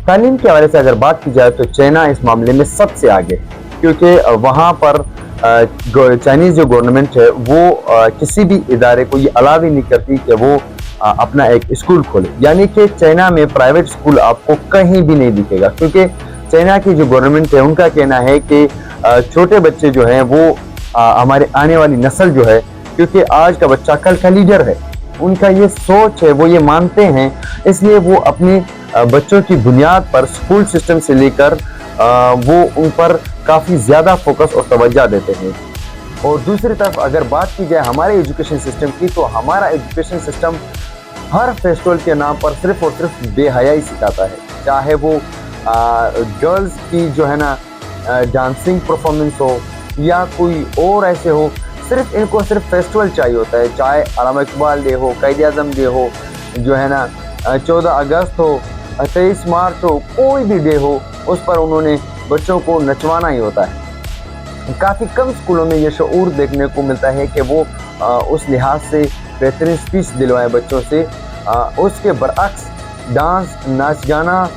तालीम के हवाले से अगर बात की जाए तो चाइना इस मामले में सबसे आगे है, क्योंकि वहाँ पर चाइनीज़ जो गवर्नमेंट है वो किसी भी इदारे को ये अलाव ही नहीं करती कि वो अपना एक स्कूल खोले। यानी कि चाइना में प्राइवेट स्कूल आपको कहीं भी नहीं दिखेगा, क्योंकि चाइना की जो गवर्नमेंट है उनका कहना है कि छोटे बच्चे जो हैं वो हमारे आने वाली नस्ल जो है, क्योंकि आज का बच्चा कल का लीडर है, उनका ये सोच है, वो ये मानते हैं, इसलिए वो अपने बच्चों की बुनियाद पर स्कूल सिस्टम से लेकर वो उन पर काफ़ी ज़्यादा फोकस और तवज्जो देते हैं। और दूसरी तरफ अगर बात की जाए हमारे एजुकेशन सिस्टम की, तो हमारा एजुकेशन सिस्टम हर फेस्टिवल के नाम पर सिर्फ और सिर्फ बेहयाई सिखाता है, चाहे वो गर्ल्स की जो है ना डांसिंग परफॉर्मेंस हो या कोई और ऐसे हो, सिर्फ इनको सिर्फ फेस्टिवल चाहिए होता है, चाहे अल्लामा इकबाल डे हो, कायदे आज़म डे हो, जो है ना 14 अगस्त हो, 23 मार्च हो, कोई भी डे हो, उस पर उन्होंने बच्चों को नचवाना ही होता है। काफ़ी कम स्कूलों में ये शऊर देखने को मिलता है कि वो उस लिहाज से बेहतरीन स्पीच दिलवाएं बच्चों से। उसके बरअक्स डांस, नाच गाना,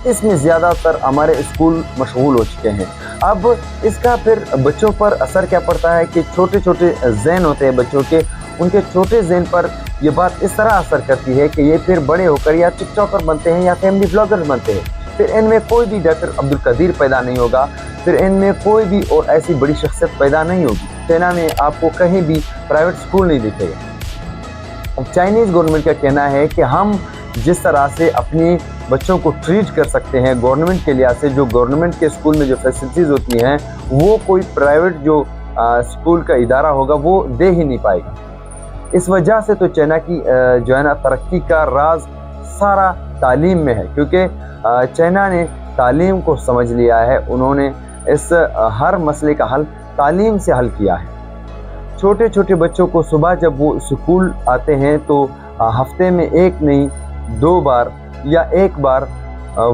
इसमें ज़्यादातर हमारे स्कूल मशगूल हो चुके हैं। अब इसका फिर बच्चों पर असर क्या पड़ता है कि छोटे छोटे ज़हन होते हैं बच्चों के, उनके छोटे ज़हन पर ये बात इस तरह असर करती है कि ये फिर बड़े होकर या टिकटॉकर बनते हैं या फैमिली ब्लॉगर बनते हैं। फिर इनमें कोई भी डॉक्टर अब्दुल कदीर पैदा नहीं होगा, फिर इनमें कोई भी और ऐसी बड़ी शख्सियत पैदा नहीं होगी। चाइना में आपको कहीं भी प्राइवेट स्कूल नहीं दिखेगा। चाइनीज़ गवर्नमेंट का कहना है कि हम जिस तरह से अपने बच्चों को ट्रीट कर सकते हैं गवर्नमेंट के लिहाज से, जो गवर्नमेंट के स्कूल में जो फैसिलिटीज़ होती हैं वो कोई प्राइवेट जो स्कूल का इदारा होगा वो दे ही नहीं पाएगा। इस वजह से तो चाइना की जो है ना तरक्की का राज सारा तालीम में है, क्योंकि चाइना ने तालीम को समझ लिया है। उन्होंने इस हर मसले का हल तालीम से हल किया है। छोटे छोटे बच्चों को सुबह जब वो स्कूल आते हैं तो हफ्ते में एक नहीं 2 बार या 1 बार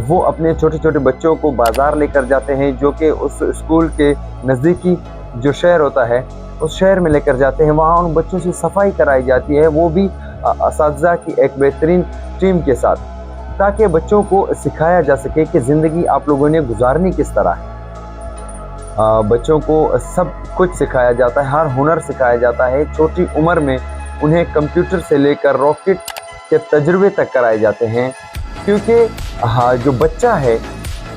वो अपने छोटे छोटे बच्चों को बाज़ार लेकर जाते हैं, जो कि उस स्कूल के नज़दीकी जो शहर होता है उस शहर में लेकर जाते हैं। वहाँ उन बच्चों से सफाई कराई जाती है, वो भी असातिज़ा की एक बेहतरीन टीम के साथ, ताकि बच्चों को सिखाया जा सके कि ज़िंदगी आप लोगों ने गुजारनी किस तरह है। बच्चों को सब कुछ सिखाया जाता है, हर हुनर सिखाया जाता है। छोटी उम्र में उन्हें कंप्यूटर से लेकर रॉकेट के तजुर्बे तक कराए जाते हैं, क्योंकि जो बच्चा है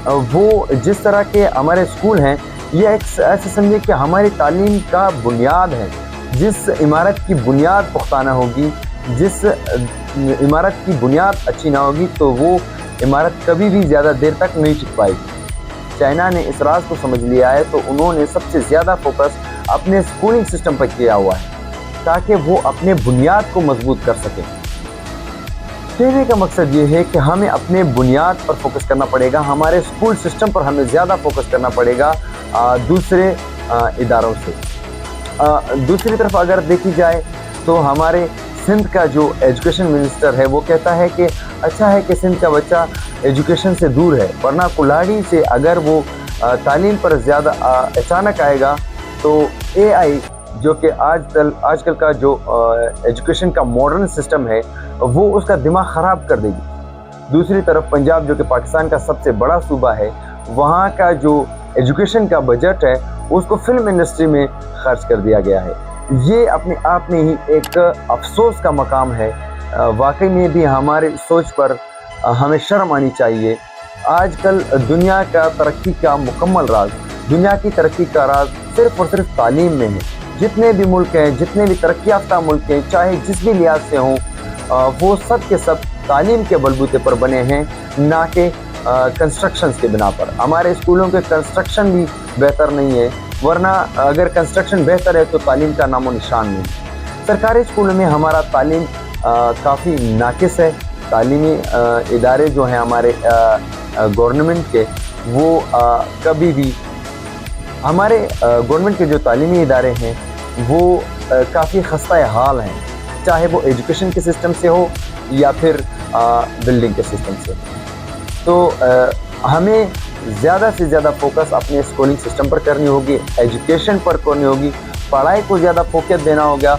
वो जिस तरह के हमारे स्कूल हैं ये एक ऐसे समझे कि हमारी तालीम का बुनियाद है। जिस इमारत की बुनियाद पुख्ता ना होगी, जिस इमारत की बुनियाद अच्छी ना होगी, तो वो इमारत कभी भी ज़्यादा देर तक नहीं टिक पाएगी। चाइना ने इस राज को समझ लिया है, तो उन्होंने सबसे ज़्यादा फोकस अपने स्कूलिंग सिस्टम पर किया हुआ है, ताकि वो अपने बुनियाद को मजबूत कर सकें। कहने का मकसद ये है कि हमें अपने बुनियाद पर फोकस करना पड़ेगा, हमारे स्कूल सिस्टम पर हमें ज़्यादा फोकस करना पड़ेगा दूसरे इदारों से। दूसरी तरफ अगर देखी जाए तो हमारे सिंध का जो एजुकेशन मिनिस्टर है वो कहता है कि अच्छा है कि सिंध का बच्चा एजुकेशन से दूर है, वरना कुल्हाड़ी से अगर वो तालीम पर ज़्यादा अचानक आएगा तो AI जो कि आजकल का जो एजुकेशन का मॉडर्न सिस्टम है वो उसका दिमाग ख़राब कर देगी। दूसरी तरफ पंजाब जो कि पाकिस्तान का सबसे बड़ा सूबा है, वहाँ का जो एजुकेशन का बजट है उसको फिल्म इंडस्ट्री में खर्च कर दिया गया है। ये अपने आप में ही एक अफसोस का मकाम है। वाकई में भी हमारे सोच पर हमें शर्म आनी चाहिए। आजकल दुनिया का तरक्की का मुकम्मल राज, दुनिया की तरक्की का राज सिर्फ़ और सिर्फ तालीम में है। जितने भी मुल्क हैं, जितने भी तरक्की याफ्ता मुल्क हैं, चाहे जिस भी लिहाज से हों, वो सब के सब तालीम के बलबूते पर बने हैं, ना कि कंस्ट्रक्शंस के बिना पर। हमारे स्कूलों के कंस्ट्रक्शन भी बेहतर नहीं है, वरना अगर कंस्ट्रक्शन बेहतर है तो तालीम का नामो निशान नहीं। सरकारी स्कूलों में हमारा तालीम काफ़ी नाकिस है। तालीमी इदारे जो हैं हमारे गवर्नमेंट के, वो कभी भी हमारे गवर्नमेंट के जो तालीमी इदारे हैं वो काफ़ी खस्ता हाल हैं, चाहे वो एजुकेशन के सिस्टम से हो या फिर बिल्डिंग के सिस्टम से। तो हमें ज़्यादा से ज़्यादा फोकस अपने स्कूलिंग सिस्टम पर करनी होगी, एजुकेशन पर करनी होगी, पढ़ाई को ज़्यादा फोकस देना होगा,